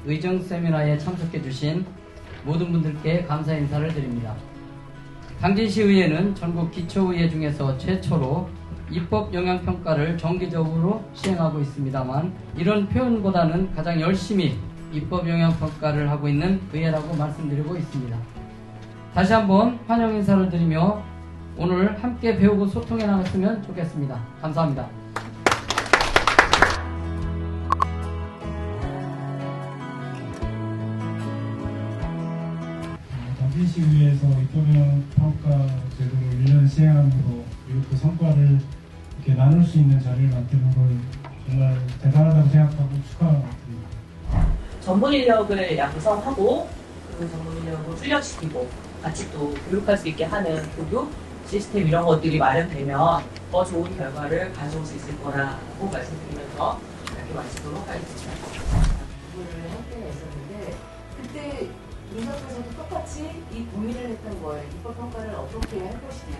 의정 세미나에 참석해 주신 모든 분들께 감사 인사를 드립니다. 당진시의회는 전국 기초의회 중에서 최초로 입법 영향평가를 정기적으로 시행하고 있습니다만 이런 표현보다는 가장 열심히 입법 영향평가를 하고 있는 의회라고 말씀드리고 있습니다. 다시 한번 환영 인사를 드리며 오늘 함께 배우고 소통해 나갔으면 좋겠습니다. 감사합니다. 당진시의회에서 입법영향평가 제도를 1년 시행함으로 그리고 그 성과를 이렇게 나눌 수 있는 자리를 만드는 걸 정말 대단하다고 생각하고 축하드립니다. 전문 인력을 양성하고 그 전문 인력을 훈련시키고 같이 또 교육할 수 있게 하는 교육 시스템 이런 것들이 마련되면 더 좋은 결과를 가져올 수 있을 거라고 말씀드리면서 이렇게 마치도록 하겠습니다. 공부를 할 때가 있었는데 그때 민사부에서도 똑같이 이 고민을 했던 거예요. 입법평가를 어떻게 할 것이냐.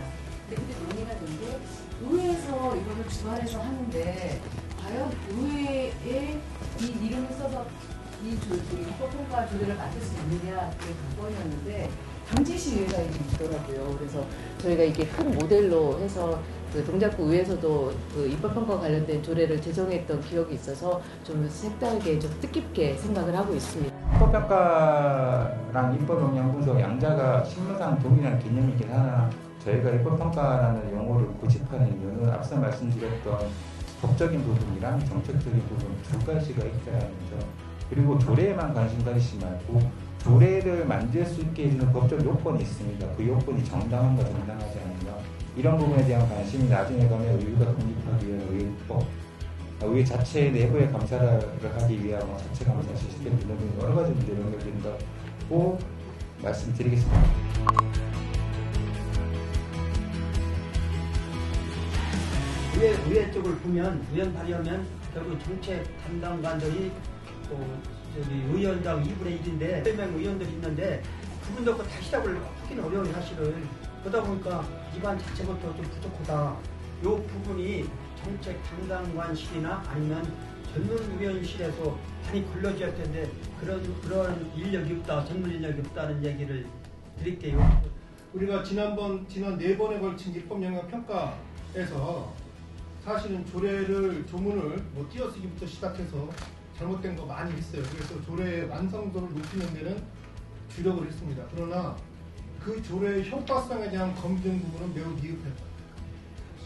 근데 그때 논의가 된 게 의회에서 이거를 주관해서 하는데 과연 의회에 이 이름을 써서 이 입법평가 조례를 맡을 수 있느냐 그게 관건이었는데 당진시의회가 이게 있더라고요. 그래서 저희가 이게 큰 모델로 해서 그 동작구 의회에서도 그 입법평가 관련된 조례를 제정했던 기억이 있어서 좀 색다르게 좀 뜻깊게 생각을 하고 있습니다. 입법평가랑 입법영향분석 양자가 실무상 동일한 개념이긴 하나 저희가 입법평가라는 용어를 고집하는 이유는 앞서 말씀드렸던 법적인 부분이랑 정책적인 부분 두 가지가 있다는 점. 그리고 조례에만 관심 가지지 말고 조례를 만들 수 있게 해주는 법적 요건이 있습니다. 그 요건이 정당한가 정당하지 않은가 이런 부분에 대한 관심이 나중에 가면 의회가 독립하기 위한 의회법 의회 자체 내부의 감사를 하기 위한 자체 감사 시스템 등등 여러 가지 문제를 연결된다고 말씀드리겠습니다. 의회 쪽을 보면 의원 발의하면 결국 정책 담당관들이 또 저기 의원당 2분의 1인데 3명 의원들이 있는데 그분도 다 시작을 하기는 어려워요 사실은. 그러다 보니까 기반 자체부터 좀 부족하다. 이 부분이 정책 담당관실이나 아니면 전문위원실에서 많이 걸러져야 텐데 그런 인력이 없다, 전문 인력이 없다는 얘기를 드릴게요. 우리가 지난 4번에 걸친 입법영향평가에서 사실은 조문을 띄어쓰기부터 시작해서 잘못된 거 많이 했어요. 그래서 조례의 완성도를 높이는 데는 주력을 했습니다. 그러나 그 조례의 효과성에 대한 검증 부분은 매우 미흡했다.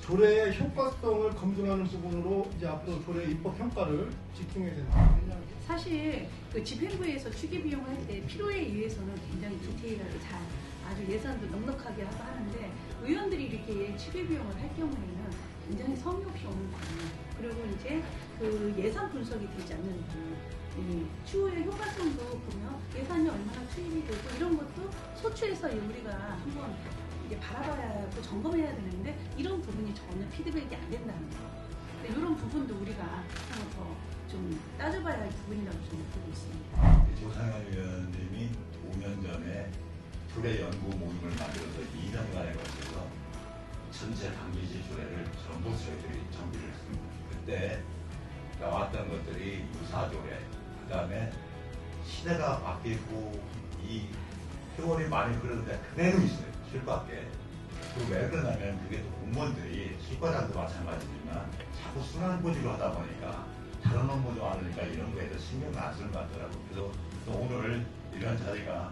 조례의 효과성을 검증하는 부분으로 이제 앞으로 조례 입법 평가를 집중해야 된다. 사실 그 집행부에서 추계 비용을 할 때 필요에 의해서는 굉장히 디테일하게 잘 아주 예산도 넉넉하게 하는데 의원들이 이렇게 추계 비용을 할 경우에는 굉장히 성의 없이 오는 거예요. 그리고 이제 그 예산 분석이 되지 않는 이 추후의 효과성도 보면 예산이 얼마나 투입이 되고 이런 것도 소추해서 우리가 한번 이제 바라봐야 하고 점검해야 되는데 이런 부분이 전혀 피드백이 안 된다는 거. 근데 이런 부분도 우리가 한번 더 좀 따져봐야 할 부분이라고 저는 보고 있습니다. 조상현 위원님이 5년 전에 조례 연구 모임을 만들어서 2년간에 걸쳐서 전체 당진시 조례를 전부 저희들이 정비를 했습니다. 그때 나왔던 것들이 유사조례, 그 다음에 시대가 바뀌고 이 세월이 많이 흐르는데 그대로 있어요. 실밖에. 왜 그러냐면 그게 또 공무원들이 실과장도 마찬가지지만 자꾸 순환고지로 하다 보니까 다른 업무도 많으니까 이런 거에 대해서 신경을 안 쓰는 것 같더라고요. 그래서 또 오늘 이런 자리가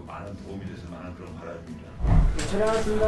많은 도움이 됐으면 하는 그런 바람입니다. 촬영하겠습니다.